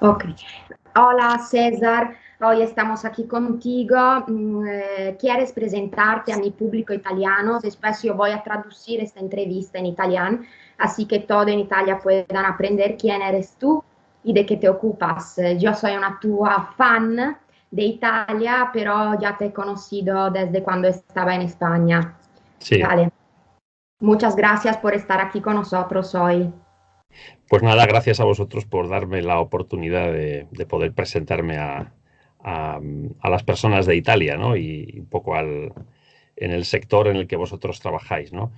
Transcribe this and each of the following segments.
Ok. Hola César, hoy estamos aquí contigo. ¿Quieres presentarte a mi público italiano? Después yo voy a traducir esta entrevista en italiano, así que todo en Italia puedan aprender quién eres tú y de qué te ocupas. Yo soy una tua fan de Italia, pero ya te he conocido desde cuando estaba en España. Sí, Vale. Muchas gracias por estar aquí con nosotros hoy. pues nada, gracias a vosotros por darme la oportunidad de poder presentarme a las personas de Italia, ¿no? Y un poco en el sector en el que vosotros trabajáis, ¿no?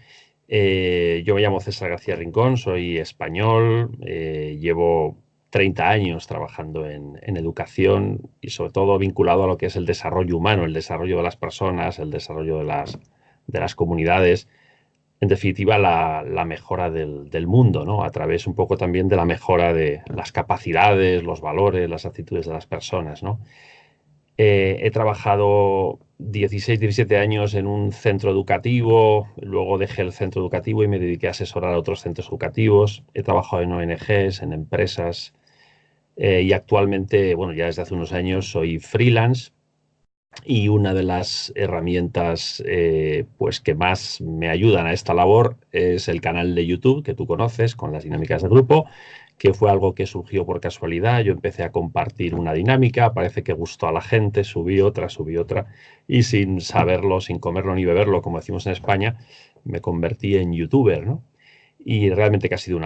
Yo me llamo César García Rincón, soy español, llevo 30 años trabajando en educación y sobre todo vinculado a lo que es el desarrollo humano, el desarrollo de las personas, el desarrollo de las comunidades, en definitiva, la mejora del mundo, ¿no? A través un poco también de la mejora de las capacidades, los valores, las actitudes de las personas, ¿no? He trabajado 16, 17 años en un centro educativo, luego dejé el centro educativo y me dediqué a asesorar a otros centros educativos. He trabajado en ONGs, en empresas, y actualmente, bueno, ya desde hace unos años soy freelance. Y una de las herramientas pues que más me ayudan a esta labor es el canal de YouTube que tú conoces con las dinámicas de grupo, que fue algo que surgió por casualidad. Yo empecé a compartir una dinámica, parece que gustó a la gente, subí otra, y sin saberlo, sin comerlo ni beberlo, como decimos en España, me convertí en youtuber, ¿no? Y realmente que ha sido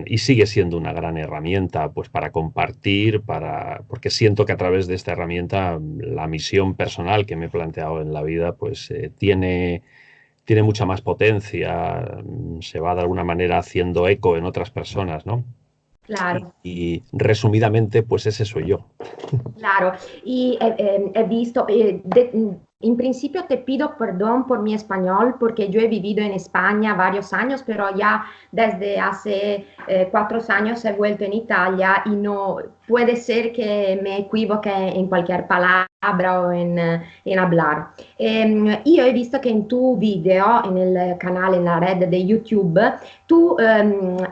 y sigue siendo una gran herramienta pues para compartir, porque siento que a través de esta herramienta la misión personal que me he planteado en la vida pues tiene mucha más potencia, se va de alguna manera haciendo eco en otras personas, ¿no? Claro. Y resumidamente pues ese soy yo. Claro, y he visto, en principio te pido perdón por mi español porque yo he vivido en España varios años, pero ya desde hace 4 años he vuelto en Italia y no puede ser que me equivoque en cualquier palabra o en hablar. Io he visto que en tu video, en el canal, en la red de YouTube, tú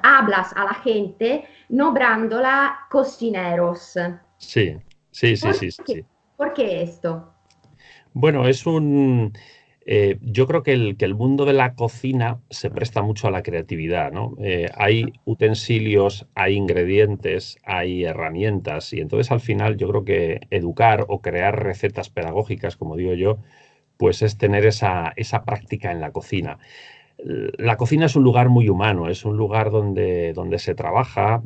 hablas a la gente nombrándola cocineros. Sí, sí, sí, ¿Por sí, qué? sí. ¿Por qué esto? Bueno, yo creo que el mundo de la cocina se presta mucho a la creatividad, ¿no? Hay utensilios, hay ingredientes, hay herramientas y entonces al final yo creo que educar o crear recetas pedagógicas, como digo yo, pues es tener esa práctica en la cocina. La cocina es un lugar muy humano, es un lugar donde se trabaja,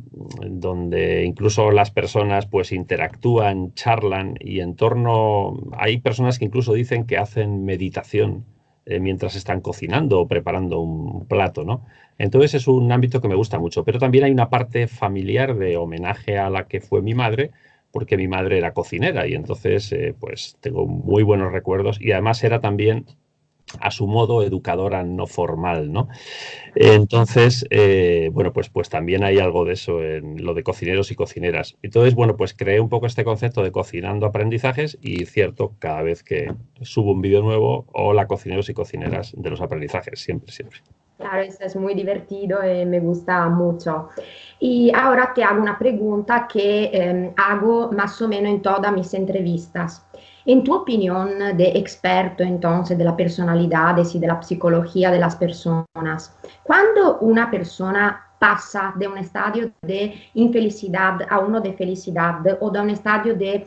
donde incluso las personas pues interactúan, charlan y en torno, hay personas que incluso dicen que hacen meditación mientras están cocinando o preparando un plato, ¿no? Entonces es un ámbito que me gusta mucho, pero también hay una parte familiar de homenaje a la que fue mi madre, porque mi madre era cocinera y entonces pues tengo muy buenos recuerdos y además era también a su modo educadora no formal, ¿no? Entonces, bueno, pues también hay algo de eso en lo de cocineros y cocineras. Entonces, bueno, pues creé un poco este concepto de cocinando aprendizajes y cierto, cada vez que subo un vídeo nuevo, hola cocineros y cocineras de los aprendizajes, siempre, siempre. Claro, esto es muy divertido y me gusta mucho. Y ahora te hago una pregunta que hago más o menos en todas mis entrevistas. En tu opinión de experto entonces de la personalidad y de la psicología de las personas, cuando una persona pasa de un estadio de infelicidad a uno de felicidad o de un estadio de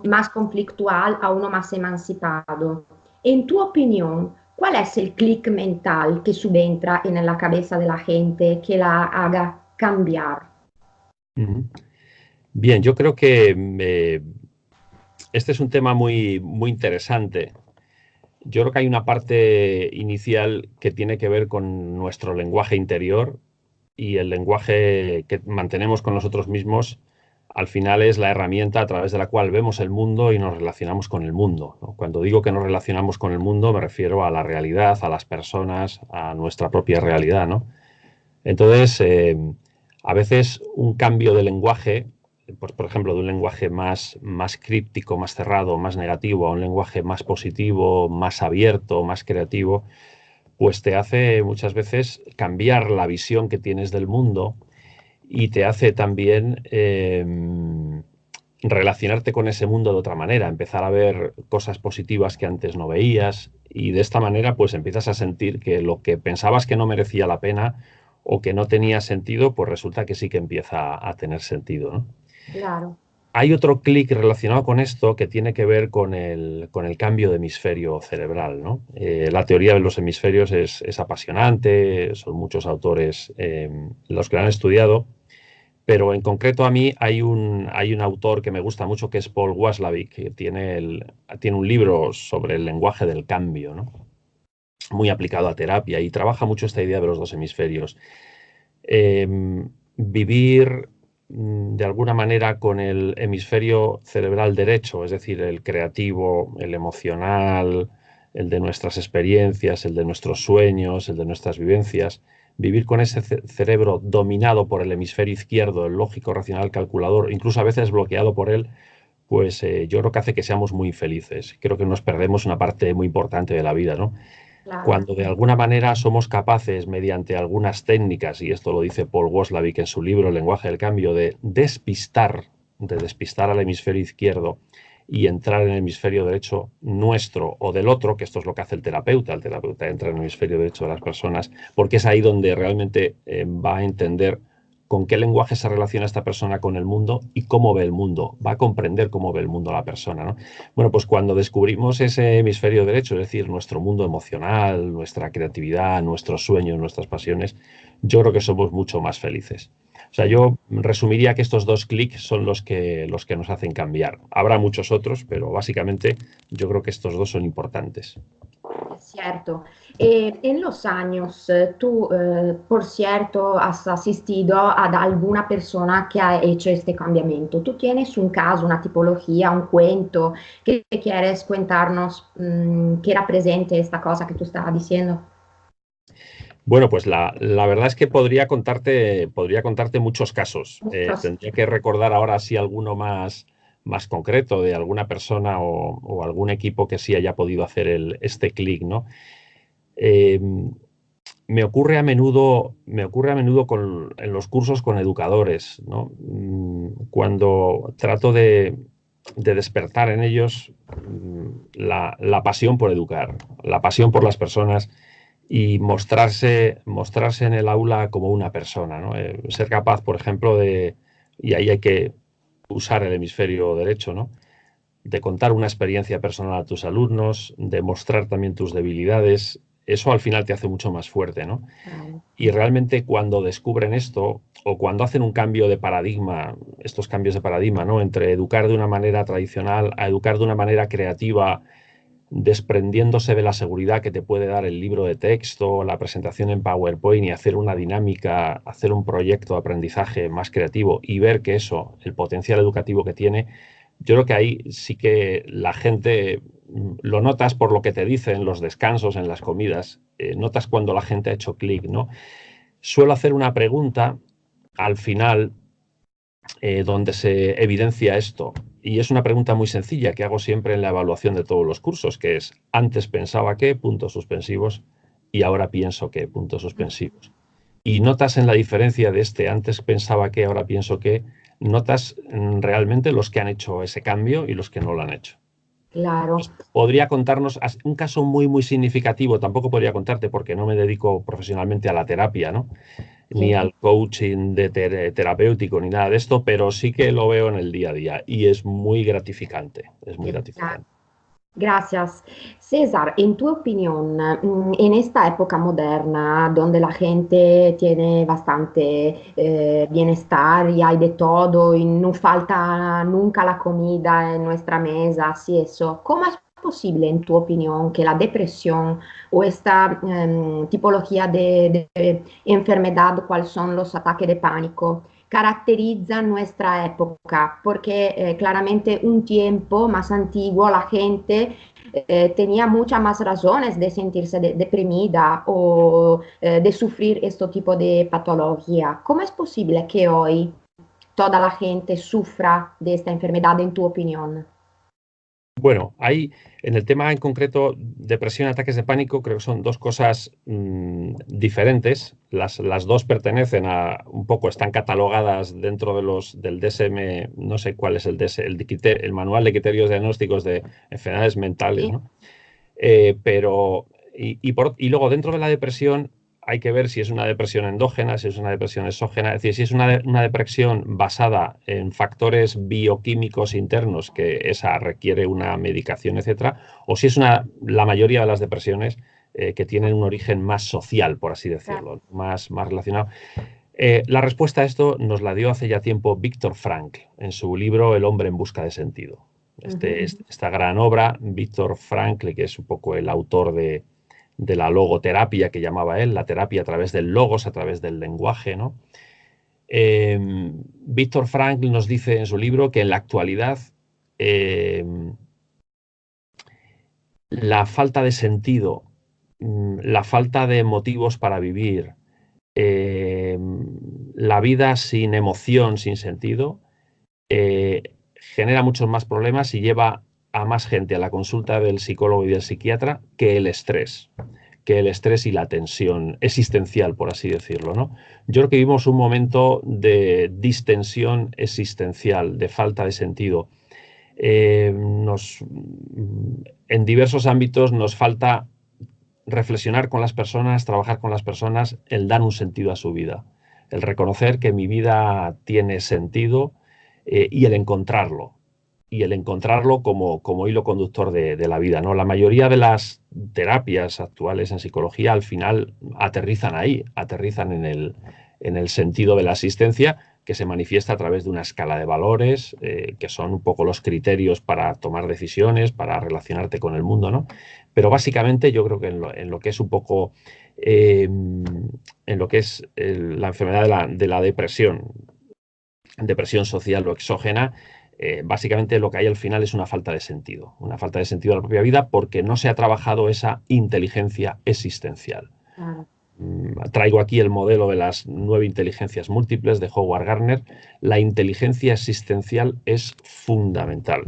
más conflictual a uno más emancipado, en tu opinión, ¿cuál es el clic mental que subentra en la cabeza de la gente que la haga cambiar? Ujú. Bien, yo creo que este es un tema muy, muy interesante. Yo creo que hay una parte inicial que tiene que ver con nuestro lenguaje interior y el lenguaje que mantenemos con nosotros mismos, al final es la herramienta a través de la cual vemos el mundo y nos relacionamos con el mundo, ¿no? Cuando digo que nos relacionamos con el mundo, me refiero a la realidad, a las personas, a nuestra propia realidad, ¿no? Entonces, a veces un cambio de lenguaje, pues, por ejemplo, de un lenguaje más críptico, más cerrado, más negativo, a un lenguaje más positivo, más abierto, más creativo, pues te hace muchas veces cambiar la visión que tienes del mundo y te hace también relacionarte con ese mundo de otra manera, empezar a ver cosas positivas que antes no veías y de esta manera pues empiezas a sentir que lo que pensabas que no merecía la pena o que no tenía sentido, pues resulta que sí que empieza a tener sentido, ¿no? Claro. Hay otro clic relacionado con esto que tiene que ver con el cambio de hemisferio cerebral, ¿no? La teoría de los hemisferios es apasionante, son muchos autores los que la han estudiado, pero en concreto a mí hay un autor que me gusta mucho que es Paul Watzlawick, que tiene un libro sobre el lenguaje del cambio, ¿no? Muy aplicado a terapia y trabaja mucho esta idea de los dos hemisferios. Eh, Vivir de alguna manera con el hemisferio cerebral derecho, es decir, el creativo, el emocional, el de nuestras experiencias, el de nuestros sueños, el de nuestras vivencias, vivir con ese cerebro dominado por el hemisferio izquierdo, el lógico, racional, calculador, incluso a veces bloqueado por él, pues yo creo que hace que seamos muy infelices. Creo que nos perdemos una parte muy importante de la vida, ¿no? Claro. Cuando de alguna manera somos capaces, mediante algunas técnicas, y esto lo dice Paul Watzlawick en su libro El lenguaje del cambio, de despistar al hemisferio izquierdo y entrar en el hemisferio derecho nuestro o del otro, que esto es lo que hace el terapeuta entra en el hemisferio derecho de las personas, porque es ahí donde realmente va a entender con qué lenguaje se relaciona esta persona con el mundo y cómo ve el mundo, va a comprender cómo ve el mundo la persona, ¿no? Bueno, pues cuando descubrimos ese hemisferio derecho, es decir, nuestro mundo emocional, nuestra creatividad, nuestros sueños, nuestras pasiones, yo creo que somos mucho más felices. O sea, yo resumiría que estos dos clics son los que nos hacen cambiar. Habrá muchos otros, pero básicamente yo creo que estos dos son importantes. Es cierto. En los años, tú, por cierto, has asistido a alguna persona que ha hecho este cambiamiento. ¿Tú tienes un caso, una tipología, un cuento que quieres contarnos, que represente esta cosa que tú estabas diciendo? Bueno, pues la verdad es que podría contarte muchos casos. Muchos. Tendría que recordar ahora sí alguno más concreto de alguna persona o algún equipo que sí haya podido hacer este clic, ¿no? Eh, me ocurre a menudo en los cursos con educadores, ¿no? Cuando trato de despertar en ellos la pasión por educar, la pasión por las personas y mostrarse en el aula como una persona, ¿no? Ser capaz, por ejemplo, y ahí hay que usar el hemisferio derecho, ¿no? De contar una experiencia personal a tus alumnos, de mostrar también tus debilidades, eso al final te hace mucho más fuerte, ¿no? Bravo. Y realmente cuando descubren esto o cuando hacen un cambio de paradigma, estos cambios de paradigma, ¿no? Entre educar de una manera tradicional a educar de una manera creativa, desprendiéndose de la seguridad que te puede dar el libro de texto, la presentación en PowerPoint y hacer una dinámica, hacer un proyecto de aprendizaje más creativo y ver que eso, el potencial educativo que tiene, yo creo que ahí sí que la gente lo notas por lo que te dicen en los descansos, en las comidas, notas cuando la gente ha hecho clic, ¿no? Suelo hacer una pregunta al final donde se evidencia esto. Y es una pregunta muy sencilla que hago siempre en la evaluación de todos los cursos, que es antes pensaba que, puntos suspensivos, y ahora pienso que, puntos suspensivos. Y notas en la diferencia de este antes pensaba que, ahora pienso que, notas realmente los que han hecho ese cambio y los que no lo han hecho. Claro. Podría contarnos un caso muy significativo, tampoco podría contarte porque no me dedico profesionalmente a la terapia, ¿no? Ni Sí. al coaching terapéutico, ni nada de esto, pero sí que lo veo en el día a día y es muy gratificante, es muy Sí. gratificante. Gracias. César, en tu opinión, en esta época moderna donde la gente tiene bastante bienestar y hay de todo y no falta nunca la comida en nuestra mesa, así eso, ¿cómo es posible en tu opinión que la depresión o esta tipología de enfermedad, cuáles son los ataques de pánico, caracteriza nuestra época? Porque claramente un tiempo más antiguo la gente tenía muchas más razones de sentirse deprimida o de sufrir este tipo de patología. ¿Cómo es posible que hoy toda la gente sufra de esta enfermedad, en tu opinión? Bueno, hay en el tema en concreto, depresión y ataques de pánico, creo que son dos cosas diferentes. Las dos pertenecen a, un poco, están catalogadas dentro de del DSM, no sé cuál es el DSM, el Manual de Criterios Diagnósticos de Enfermedades Mentales, Sí, ¿no? Pero, y luego dentro de la depresión hay que ver si es una depresión endógena, si es una depresión exógena, es decir, si es una depresión basada en factores bioquímicos internos, que esa requiere una medicación, etcétera, o si es la mayoría de las depresiones que tienen un origen más social, por así claro. decirlo, más relacionado. La respuesta a esto nos la dio hace ya tiempo Viktor Frankl en su libro El hombre en busca de sentido. Ujú. Esta gran obra, Viktor Frankl, que es un poco el autor de la logoterapia que llamaba él, la terapia a través del logos, a través del lenguaje, ¿no? Viktor Frankl nos dice en su libro que en la actualidad eh, la falta de sentido, la falta de motivos para vivir, eh, la vida sin emoción, sin sentido, genera muchos más problemas y lleva a más gente a la consulta del psicólogo y del psiquiatra que el estrés y la tensión existencial, por así decirlo, ¿no? Yo creo que vivimos un momento de distensión existencial, de falta de sentido. En diversos ámbitos nos falta reflexionar con las personas, trabajar con las personas, el dar un sentido a su vida, el reconocer que mi vida tiene sentido y el encontrarlo. Y el encontrarlo como hilo conductor de la vida, ¿no? La mayoría de las terapias actuales en psicología al final aterrizan ahí, aterrizan en el sentido de la existencia, que se manifiesta a través de una escala de valores, que son un poco los criterios para tomar decisiones, para relacionarte con el mundo, ¿no? Pero básicamente yo creo que en lo que es un poco, en lo que es la enfermedad de la depresión social o exógena, básicamente lo que hay al final es una falta de sentido a la propia vida porque no se ha trabajado esa inteligencia existencial. Claro. Traigo aquí el modelo de las 9 inteligencias múltiples de Howard Gardner. La inteligencia existencial es fundamental.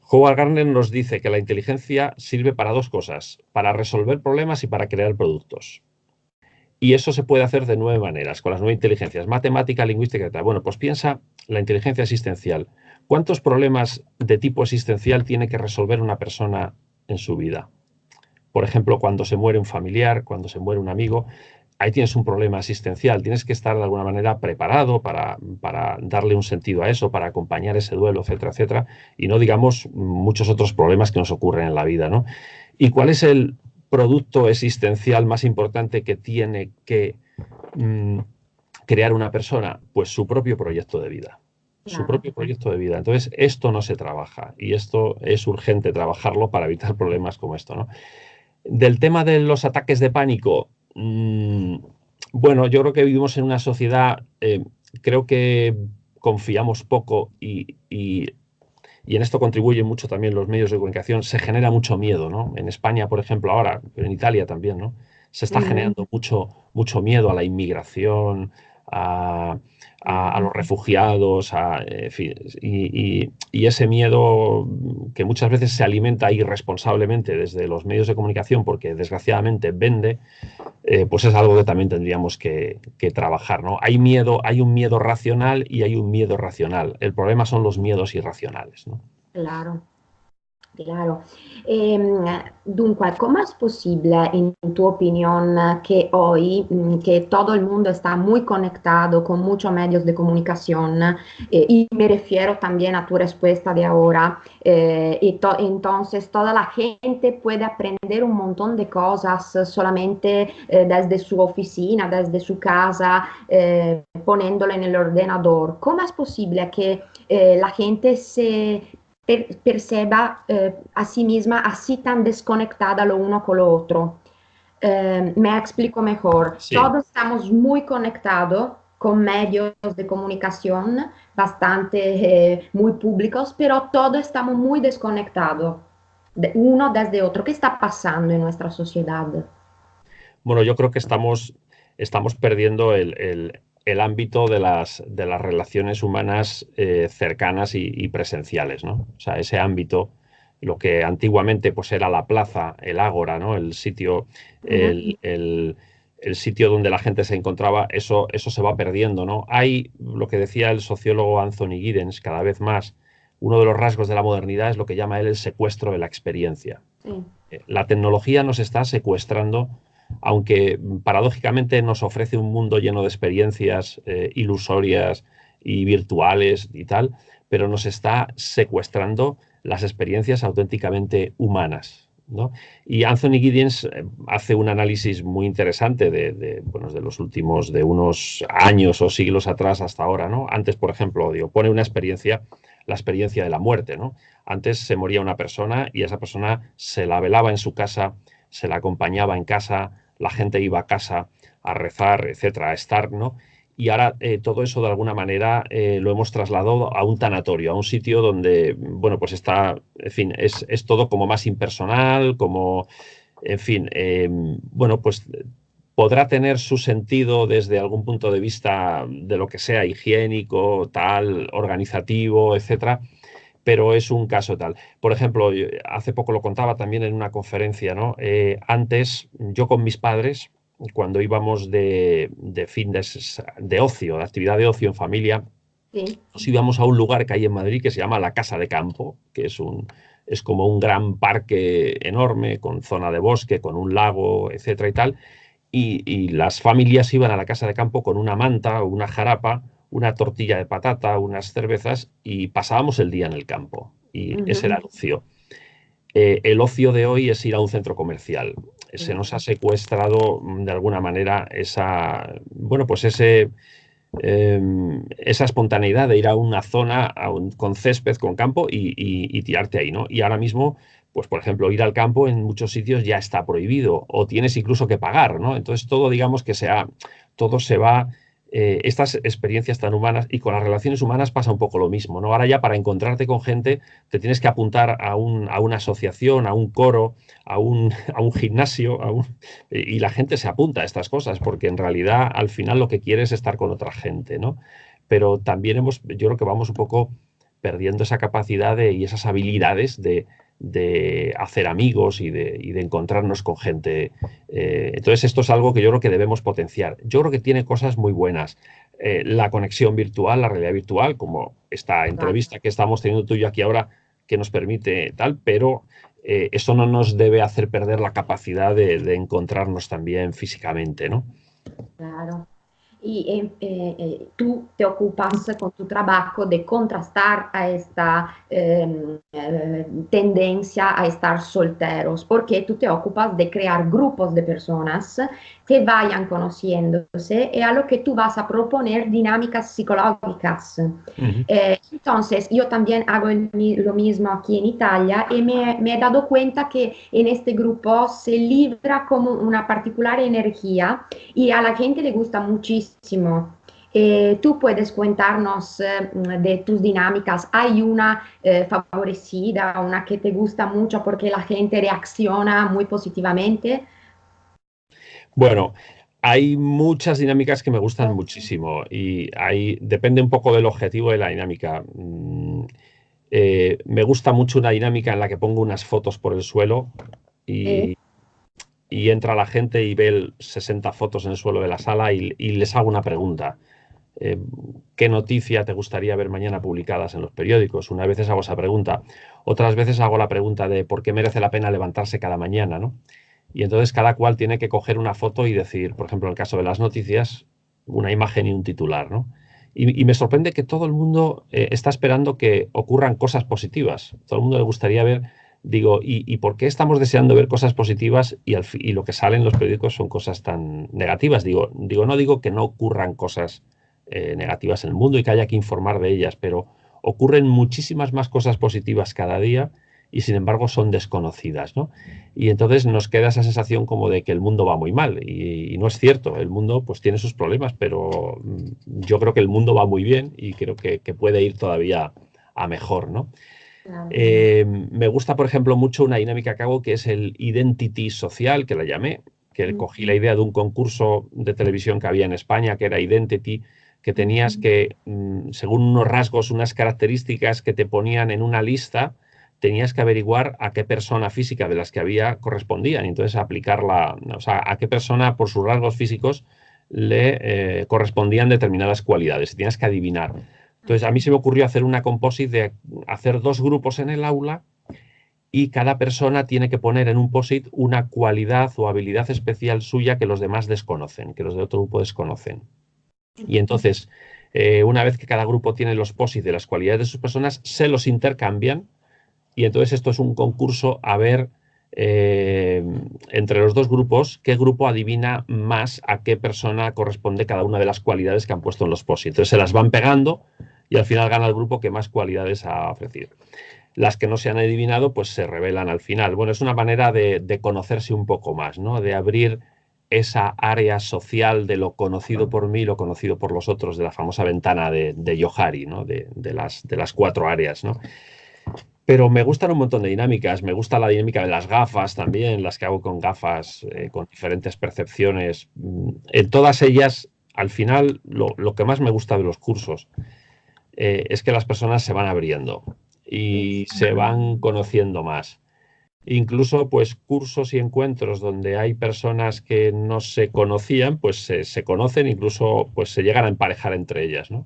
Howard Gardner nos dice que la inteligencia sirve para dos cosas, para resolver problemas y para crear productos. Y eso se puede hacer de 9 maneras, con las 9 inteligencias, matemática, lingüística y tal. Bueno, pues piensa la inteligencia existencial. ¿Cuántos problemas de tipo existencial tiene que resolver una persona en su vida? Por ejemplo, cuando se muere un familiar, cuando se muere un amigo, ahí tienes un problema existencial. Tienes que estar de alguna manera preparado para darle un sentido a eso, para acompañar ese duelo, etcétera, etcétera. Y no digamos muchos otros problemas que nos ocurren en la vida, ¿no? ¿Y cuál es el producto existencial más importante que tiene que mm, crear una persona? Pues su propio proyecto de vida. Su Claro. propio proyecto de vida. Entonces, esto no se trabaja y esto es urgente trabajarlo para evitar problemas como esto, ¿no? Del tema de los ataques de pánico, bueno, yo creo que vivimos en una sociedad, creo que confiamos poco y en esto contribuyen mucho también los medios de comunicación, se genera mucho miedo, ¿no? En España, por ejemplo, ahora, pero en Italia también, ¿no? Se está Ujú. generando mucho miedo a la inmigración, a, a los refugiados, en fin, y ese miedo que muchas veces se alimenta irresponsablemente desde los medios de comunicación, porque desgraciadamente vende, pues es algo que también tendríamos que trabajar, ¿no? Hay miedo, hay un miedo racional y hay un miedo racional. El problema son los miedos irracionales, ¿no? Claro. Claro. Dunque, ¿cómo es posible, en tu opinión, que hoy, que todo el mundo está muy conectado con muchos medios de comunicación, y me refiero también a tu respuesta de ahora, entonces toda la gente puede aprender un montón de cosas solamente desde su oficina, desde su casa, poniéndolo en el ordenador? ¿Cómo es posible que la gente se perceba a sí misma así tan desconectada lo uno con lo otro? Me explico mejor. Sí. Todos estamos muy conectados con medios de comunicación bastante muy públicos, pero todos estamos muy desconectados uno desde otro. ¿Qué está pasando en nuestra sociedad? Bueno, yo creo que estamos perdiendo el ámbito de las relaciones humanas cercanas y presenciales, ¿no? O sea, ese ámbito lo que antiguamente pues era la plaza, el ágora, ¿no? El sitio, el, el- el sitio donde la gente se encontraba, eso se va perdiendo, ¿no? Hay, lo que decía el sociólogo Anthony Giddens, cada vez más, uno de los rasgos de la modernidad es lo que llama él el secuestro de la experiencia. Sì. La tecnología nos está secuestrando, aunque paradójicamente nos ofrece un mundo lleno de experiencias ilusorias y virtuales y tal, pero nos está secuestrando las experiencias auténticamente humanas, ¿no? Y Anthony Giddens hace un análisis muy interesante bueno, de los últimos, de unos años o siglos atrás hasta ahora, ¿no? Antes, por ejemplo, digo, pone una experiencia, la experiencia de la muerte, ¿no? Antes se moría una persona y esa persona se la velaba en su casa, se la acompañaba en casa, la gente iba a casa a rezar, etcétera, a estar, ¿no? Y ahora todo eso de alguna manera lo hemos trasladado a un tanatorio, a un sitio donde, bueno, pues está, en fin, es todo como más impersonal, como, en fin, bueno, pues podrá tener su sentido desde algún punto de vista de lo que sea higiénico, tal, organizativo, etcétera, pero es un caso tal. Por ejemplo, hace poco lo contaba también en una conferencia, ¿no? Antes, yo con mis padres, cuando íbamos de fin de ocio, de actividad de ocio en familia, Sì. nos íbamos a un lugar que hay en Madrid que se llama la Casa de Campo, que es como un gran parque enorme, con zona de bosque, con un lago, etcétera y tal, y las familias iban a la casa de campo con una manta o una jarapa, una tortilla de patata, unas cervezas y pasábamos el día en el campo. Y ese era el ocio. El ocio de hoy es ir a un centro comercial. Se Sì. nos ha secuestrado de alguna manera bueno, pues esa espontaneidad de ir a una zona con césped, con campo y tirarte ahí, ¿no? Y ahora mismo, pues por ejemplo, ir al campo en muchos sitios ya está prohibido o tienes incluso que pagar, ¿no? Entonces todo, digamos que todo se va, estas experiencias tan humanas y con las relaciones humanas pasa un poco lo mismo, ¿no? Ahora ya para encontrarte con gente te tienes que apuntar a una asociación, a un coro, a un gimnasio, y la gente se apunta a estas cosas porque en realidad al final lo que quiere es estar con otra gente, ¿no? Pero también yo creo que vamos un poco perdiendo esa capacidad y esas habilidades de hacer amigos y de encontrarnos con gente. Entonces esto es algo que yo creo que debemos potenciar. Yo creo que tiene cosas muy buenas. La conexión virtual, la realidad virtual, como esta Esatto. entrevista que estamos teniendo tú y yo aquí ahora, que nos permite tal, pero eso no nos debe hacer perder la capacidad de encontrarnos también físicamente, ¿no? Claro. Y tú te ocupas con tu trabajo de contrastar a esta tendencia a estar solteros, porque tú te ocupas de crear grupos de personas que vayan conociéndose y a lo que tú vas a proponer dinámicas psicológicas. Uh -huh. Entonces, yo también hago lo mismo aquí en Italia y me he dado cuenta que en este grupo se libra como una particular energía y a la gente le gusta muchísimo. Tú puedes contarnos de tus dinámicas. ¿Hay una favorecida, una que te gusta mucho porque la gente reacciona muy positivamente? Bueno, hay muchas dinámicas que me gustan muchísimo y depende un poco del objetivo de la dinámica. Me gusta mucho una dinámica en la que pongo unas fotos por el suelo Sì, y, y entra la gente y ve 60 fotos en el suelo de la sala y les hago una pregunta. Eh, ¿Qué noticia te gustaría ver mañana publicadas en los periódicos? Unas veces hago esa pregunta, otras veces hago la pregunta de por qué merece la pena levantarse cada mañana, ¿no? Y entonces cada cual tiene que coger una foto y decir, por ejemplo, en el caso de las noticias, una imagen y un titular, ¿no? Y me sorprende que todo el mundo está esperando que ocurran cosas positivas. Todo el mundo le gustaría ver, digo, ¿y por qué estamos deseando ver cosas positivas y lo que sale en los periódicos son cosas tan negativas? No digo que no ocurran cosas negativas en el mundo y que haya que informar de ellas, pero ocurren muchísimas más cosas positivas cada día y sin embargo son desconocidas, ¿no? Y entonces nos queda esa sensación como de que el mundo va muy mal y no es cierto, el mundo pues tiene sus problemas, pero yo creo que el mundo va muy bien y creo que puede ir todavía a mejor, ¿no? claro. Me gusta, por ejemplo, mucho una dinámica que hago que es el identity social, que la llamé, que Mm, cogí la idea de un concurso de televisión que había en España, que era Identity, que tenías que, según unos rasgos, unas características que te ponían en una lista, tenías que averiguar a qué persona física de las que había correspondían y entonces aplicarla, o sea, a qué persona por sus rasgos físicos le correspondían determinadas cualidades y tienes que adivinar. Entonces a mí se me ocurrió hacer una composite de hacer 2 grupos en el aula y cada persona tiene que poner en un post-it una cualidad o habilidad especial suya que los demás desconocen, que los de otro grupo desconocen. Y entonces, una vez que cada grupo tiene los post-it de las cualidades de sus personas, se los intercambian y entonces esto es un concurso a ver entre los 2 grupos qué grupo adivina más a qué persona corresponde cada una de las cualidades que han puesto en los post-it. Entonces se las van pegando y al final gana el grupo que más cualidades ha ofrecido. Las que no se han adivinado pues se revelan al final. Bueno, es una manera de conocerse un poco más, ¿no? De abrir esa área social de lo conocido por mí, lo conocido por los otros, de la famosa ventana de Johari, ¿no? De las 4 áreas, ¿no? Pero me gustan un montón de dinámicas. Me gusta la dinámica de las gafas también, las que hago con gafas, con diferentes percepciones. En todas ellas, al final, lo que más me gusta de los cursos es que las personas se van abriendo y se van conociendo más. Incluso, pues, cursos y encuentros donde hay personas que no se conocían, pues se conocen, incluso pues se llegan a emparejar entre ellas, ¿no?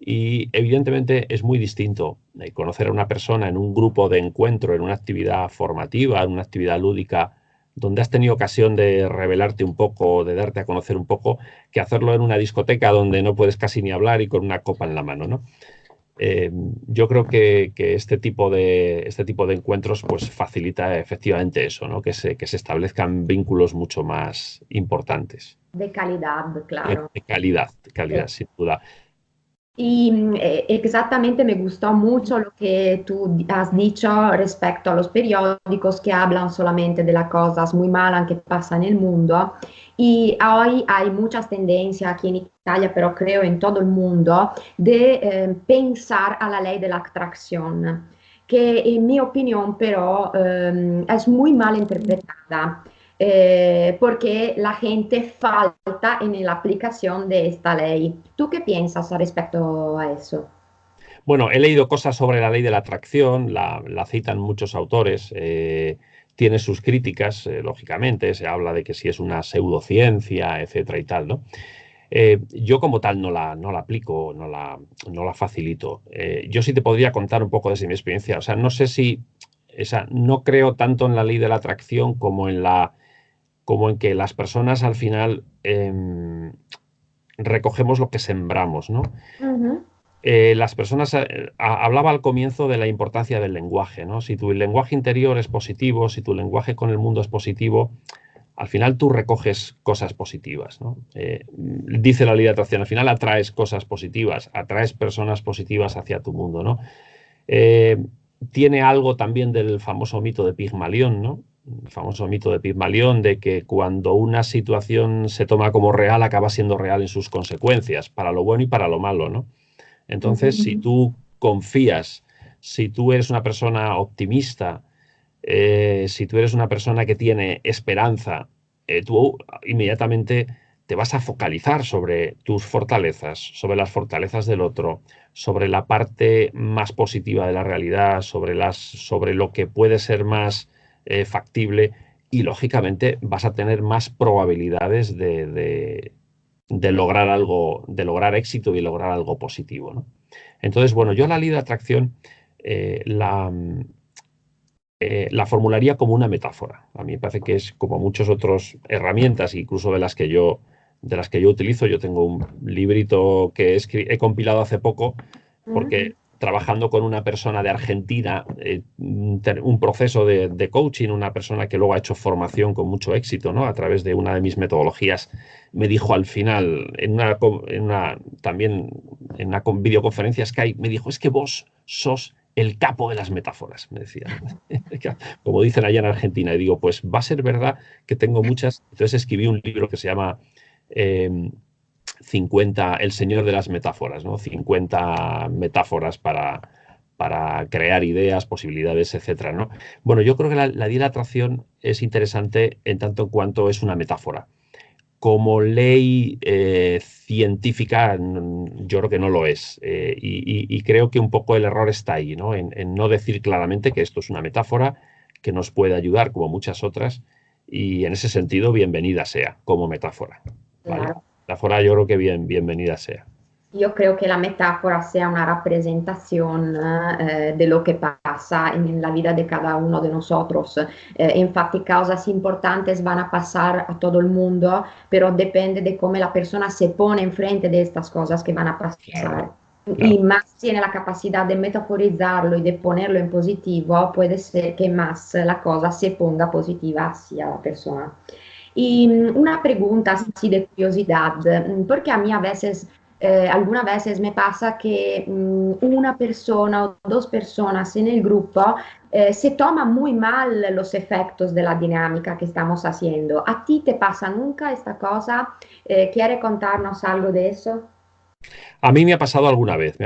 Y evidentemente es muy distinto conocer a una persona en un grupo de encuentro, en una actividad formativa, en una actividad lúdica, donde has tenido ocasión de revelarte un poco, de darte a conocer un poco, que hacerlo en una discoteca donde no puedes casi ni hablar y con una copa en la mano, ¿no? Yo creo que este tipo de encuentros pues facilita efectivamente eso, ¿no? Que se establezcan vínculos mucho más importantes. De calidad, claro. De calidad, sin duda. Y exactamente me gustó mucho lo que tú has dicho respecto a los periódicos que hablan solamente de las cosas muy malas que pasan en el mundo. Y hoy hay muchas tendencias aquí en Italia, pero creo en todo el mundo, de pensar a la ley de la atracción, que en mi opinión pero es muy mal interpretada. Porque la gente falta en la aplicación de esta ley. ¿Tú qué piensas respecto a eso? Bueno, he leído cosas sobre la ley de la atracción, la citan muchos autores, tiene sus críticas, lógicamente, se habla de que si es una pseudociencia, etcétera y tal, ¿no? Yo como tal no la aplico, no la facilito. Yo sí te podría contar un poco desde mi experiencia. O sea, no sé si, no creo tanto en la ley de la atracción como en que las personas al final recogemos lo que sembramos, ¿no? Ujú, Las personas, hablaba al comienzo de la importancia del lenguaje, ¿no? Si tu lenguaje interior es positivo, si tu lenguaje con el mundo es positivo, al final tú recoges cosas positivas, ¿no? Dice la ley de atracción, al final atraes cosas positivas, atraes personas positivas hacia tu mundo, ¿no? Eh, Tiene algo también del famoso mito de Pigmalión, ¿no? El famoso mito de Pigmalión de que cuando una situación se toma como real, acaba siendo real en sus consecuencias, para lo bueno y para lo malo, ¿no? Entonces, ujú. si tú confías, si tú eres una persona optimista, si tú eres una persona que tiene esperanza, tú inmediatamente te vas a focalizar sobre tus fortalezas, sobre las fortalezas del otro, sobre la parte más positiva de la realidad, sobre lo que puede ser más factible y lógicamente vas a tener más probabilidades de lograr algo, de lograr éxito y lograr algo positivo, ¿no? Entonces, bueno, yo la ley de atracción eh, la, la formularía como una metáfora. A mí me parece que es como muchas otras herramientas, incluso de las que yo utilizo. Yo tengo un librito que he compilado hace poco, porque trabajando con una persona de Argentina, un proceso de coaching, una persona que luego ha hecho formación con mucho éxito, ¿no? A través de una de mis metodologías, me dijo al final, también en una videoconferencia Skype, me dijo, es que vos sos el capo de las metáforas, me decía. Como dicen allá en Argentina. Y digo, pues va a ser verdad que tengo muchas. Entonces escribí un libro que se llama eh, 50, El Señor de las Metáforas, ¿no? 50 metáforas para crear ideas, posibilidades, etcétera, ¿no? Bueno, yo creo que la ley de la atracción es interesante en tanto en cuanto es una metáfora. como ley científica, yo creo que no lo es. Y creo que un poco el error está ahí, ¿no? En no decir claramente que esto es una metáfora que nos puede ayudar, como muchas otras, y en ese sentido, bienvenida sea como metáfora, ¿vale? Claro. Metáfora yo creo que bienvenida sea. Yo creo que la metáfora sea una representación de lo que pasa en la vida de cada uno de nosotros. Infatti, cosas importantes van a pasar a todo el mundo, pero depende de cómo la persona se pone enfrente de estas cosas que van a pasar. Claro, Y claro. más tiene la capacidad de metaforizarlo y de ponerlo en positivo, puede ser que más la cosa se ponga positiva hacia la persona. Y una pregunta así de curiosidad, porque a mí a veces, algunas veces me pasa que una persona o dos personas en el grupo se toman muy mal los efectos de la dinámica que estamos haciendo. ¿A ti te pasa nunca esta cosa? ¿Quiere contarnos algo de eso? A mí me ha pasado alguna vez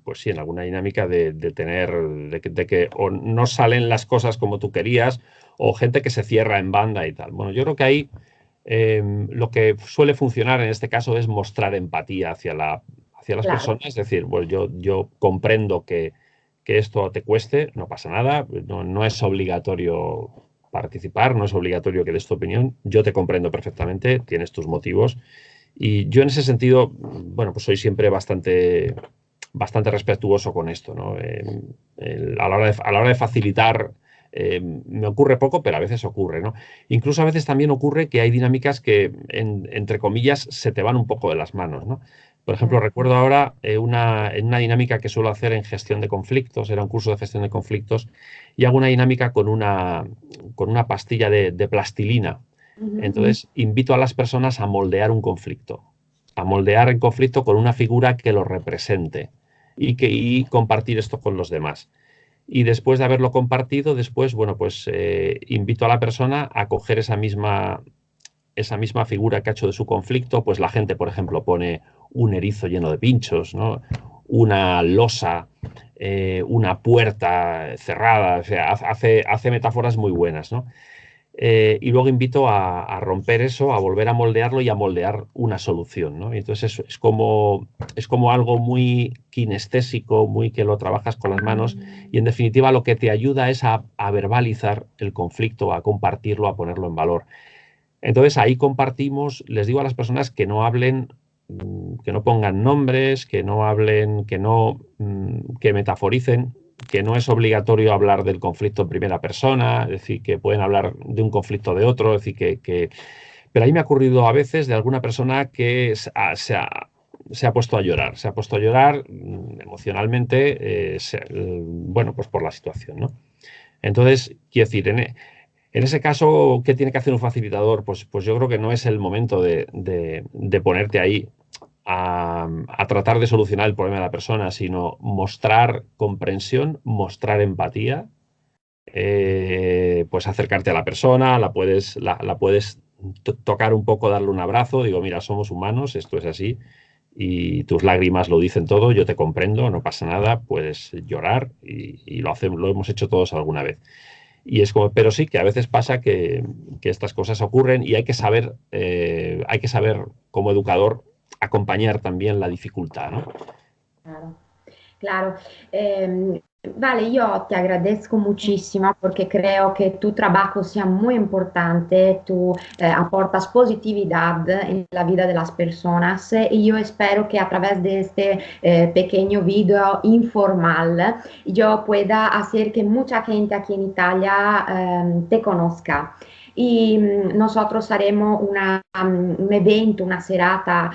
pues sí, en alguna dinámica de tener, de que o no salen las cosas como tú querías, o gente que se cierra en banda y tal. Bueno, yo creo que ahí lo que suele funcionar en este caso es mostrar empatía hacia las Claro. personas, es decir, pues yo comprendo que esto te cueste, no pasa nada, no es obligatorio participar, no es obligatorio que des tu opinión, yo te comprendo perfectamente, tienes tus motivos y yo en ese sentido, bueno, pues soy siempre bastante respetuoso con esto, ¿no? A la hora de facilitar, me ocurre poco, pero a veces ocurre, ¿no? Incluso a veces también ocurre que hay dinámicas que, entre comillas, se te van un poco de las manos, ¿no? Por ejemplo, recuerdo ahora en una dinámica que suelo hacer en gestión de conflictos, era un curso de gestión de conflictos, y hago una dinámica con una pastilla de plastilina. Ujú. Entonces, invito a las personas a moldear un conflicto, a moldear el conflicto con una figura que lo represente y compartir esto con los demás. Y después de haberlo compartido, después, bueno, pues invito a la persona a coger esa misma figura que ha hecho de su conflicto, pues la gente, por ejemplo, pone un erizo lleno de pinchos, ¿no? Una losa, una puerta cerrada, o sea, hace metáforas muy buenas, ¿no? Y luego invito a romper eso, a volver a moldearlo y a moldear una solución, ¿no? Y entonces es como algo muy kinestésico, muy que lo trabajas con las manos y en definitiva lo que te ayuda es a verbalizar el conflicto, a compartirlo, a ponerlo en valor. Entonces ahí compartimos, les digo a las personas que no hablen, que no pongan nombres, que no hablen, que metaforicen, que no es obligatorio hablar del conflicto en primera persona, es decir, que pueden hablar de un conflicto de otro, es decir, Pero ahí me ha ocurrido a veces de alguna persona que se ha puesto a llorar, se ha puesto a llorar emocionalmente, bueno, pues por la situación, ¿no? Entonces, quiero decir, en ese caso, ¿qué tiene que hacer un facilitador? Pues yo creo que no es el momento de ponerte ahí a tratar de solucionar el problema de la persona, sino mostrar comprensión, mostrar empatía, pues acercarte a la persona, la puedes tocar un poco, darle un abrazo, digo, mira, somos humanos, esto es así, y tus lágrimas lo dicen todo, yo te comprendo, no pasa nada, puedes llorar y lo hemos hecho todos alguna vez. Y es como, pero sí que a veces pasa que estas cosas ocurren y hay que saber como educador acompañar también la dificultad, ¿no? Claro, claro. Vale, yo te agradezco muchísimo porque creo que tu trabajo sea muy importante, tú aportas positividad en la vida de las personas y yo espero que a través de este pequeño video informal yo pueda hacer que mucha gente aquí en Italia te conozca. Y nosotros haremos un evento, una serata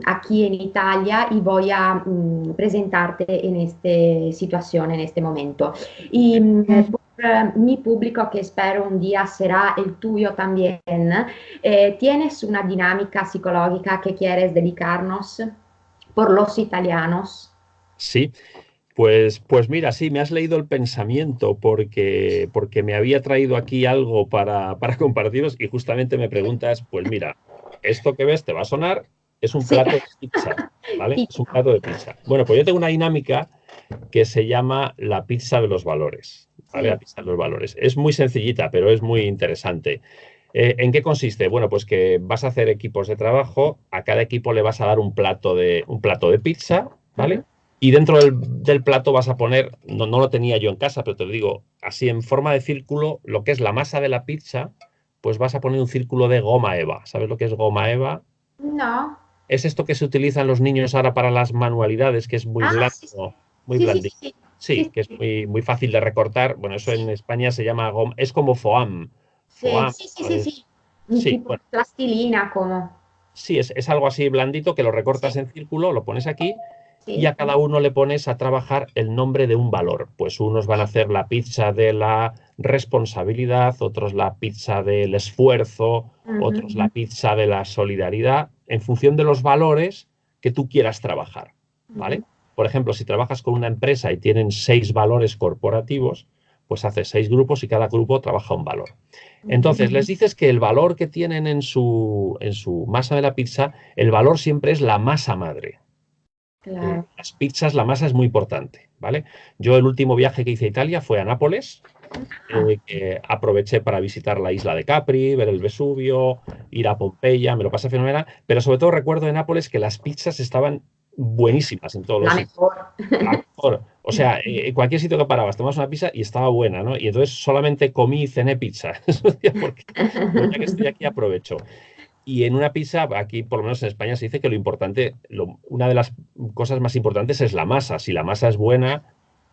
aquí en Italia y voy a presentarte en esta situación, en este momento. Y por mi público, que espero un día será el tuyo también, ¿tienes una dinámica psicológica que quieres dedicarnos por los italianos? Sí, pues mira, sí, me has leído el pensamiento porque me había traído aquí algo para compartiros y justamente me preguntas, pues mira, esto que ves te va a sonar, es un Sí. plato de pizza, ¿vale? Es un Pizza. plato de pizza. Bueno, pues yo tengo una dinámica que se llama la pizza de los valores, ¿vale? La Sì. pizza de los valores. Es muy sencillita, pero es muy interesante. ¿En qué consiste? Bueno, pues que vas a hacer equipos de trabajo, a cada equipo le vas a dar un plato de pizza, ¿vale? Ujú. Y dentro del plato vas a poner, no lo tenía yo en casa, pero te lo digo, así en forma de círculo, lo que es la masa de la pizza, pues vas a poner un círculo de goma eva. ¿Sabes lo que es goma eva? No. Es esto que se utilizan los niños ahora para las manualidades, que es muy Ah, sí, blando, muy sí, sí, sí, blandito. sí, Sí, sí, que es sí, muy fácil de recortar. Bueno, eso en sí, España se llama goma, es como foam. sí, Foam, sí, sí, sí, sí. Un sí, tipo de bueno, plastilina como. sí, es algo así blandito que lo recortas Sí, en círculo, lo pones aquí y a sí. cada uno le pones a trabajar el nombre de un valor. Pues unos van a hacer la pizza de la responsabilidad, otros la pizza del esfuerzo, Ujú, otros la pizza de la solidaridad, en función de los valores que tú quieras trabajar, ¿vale? ujú, Por ejemplo, si trabajas con una empresa y tienen 6 valores corporativos, pues haces 6 grupos y cada grupo trabaja un valor. ujú. Entonces, les dices que el valor que tienen en su masa de la pizza, el valor siempre es la masa madre. Claro. Las pizzas, la masa es muy importante, ¿vale? Yo el último viaje que hice a Italia fue a Nápoles, Ah, que aproveché para visitar la isla de Capri, ver el Vesubio, ir a Pompeya, me lo pasé fenomenal, pero sobre todo recuerdo de Nápoles que las pizzas estaban buenísimas en todos los la sitios. mejor. La mejor. O sea, en cualquier sitio que parabas, tomabas una pizza y estaba buena, ¿no? Y entonces solamente comí y cené pizza. Porque digo, ya que estoy aquí, aprovecho. Y en una pizza, aquí por lo menos en España se dice que lo importante, una de las cosas más importantes es la masa. Si la masa es buena,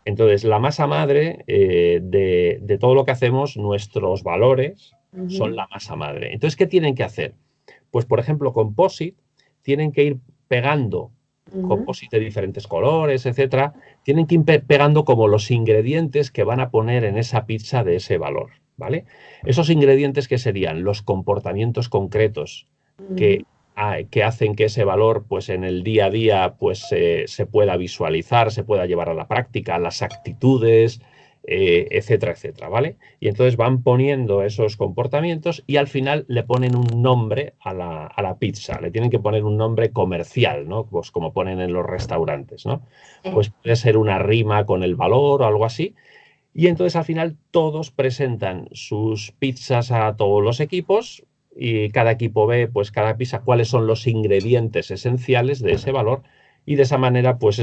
entonces la masa madre de todo lo que hacemos, nuestros valores son Ujú, la masa madre. Entonces, ¿qué tienen que hacer? Pues, por ejemplo, Composite tienen que ir pegando ujú, Composite de diferentes colores, etcétera, tienen que ir pegando como los ingredientes que van a poner en esa pizza de ese valor, ¿vale? Esos ingredientes que serían los comportamientos concretos ujú. que, que hacen que ese valor, pues en el día a día, pues se pueda visualizar, se pueda llevar a la práctica, las actitudes, etcétera, etcétera, ¿vale? Y entonces van poniendo esos comportamientos y al final le ponen un nombre a la pizza, le tienen que poner un nombre comercial, ¿no? Pues como ponen en los restaurantes, ¿no? Sí. Pues puede ser una rima con el valor o algo así, y entonces al final todos presentan sus pizzas a todos los equipos y cada equipo ve, pues cada pizza, cuáles son los ingredientes esenciales de ese valor y de esa manera pues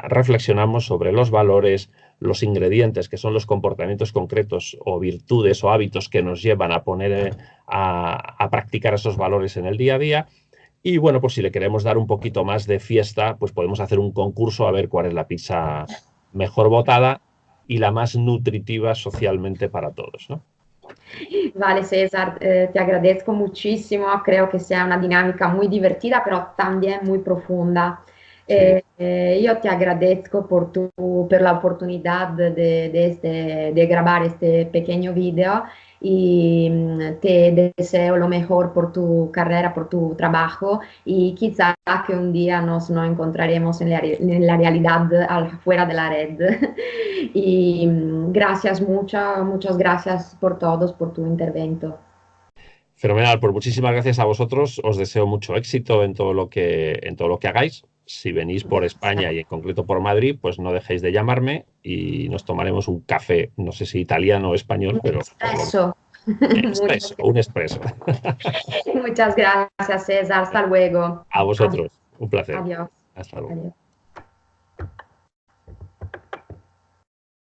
reflexionamos sobre los valores, los ingredientes que son los comportamientos concretos o virtudes o hábitos que nos llevan a poner a practicar esos valores en el día a día. Y bueno, pues si le queremos dar un poquito más de fiesta, pues podemos hacer un concurso a ver cuál es la pizza mejor votada y la más nutritiva socialmente para todos, ¿no? Vale, César, te agradezco muchísimo. Creo que sea una dinámica muy divertida, pero también muy profunda. Sí. Yo te agradezco por la oportunidad de grabar este pequeño video y te deseo lo mejor por tu carrera, por tu trabajo y quizá que un día nos encontraremos en la realidad fuera de la red. Y gracias, muchas gracias por todos, por tu intervento. Fenomenal, pues muchísimas gracias a vosotros. Os deseo mucho éxito en todo lo que hagáis. Si venís por España y en concreto por Madrid, pues no dejéis de llamarme y nos tomaremos un café, no sé si italiano o español, Un pero por lo menos expreso. expreso, un expreso. Muchas gracias, César. Hasta luego. A Adiós. vosotros, un placer. Adiós. Hasta luego. Adiós.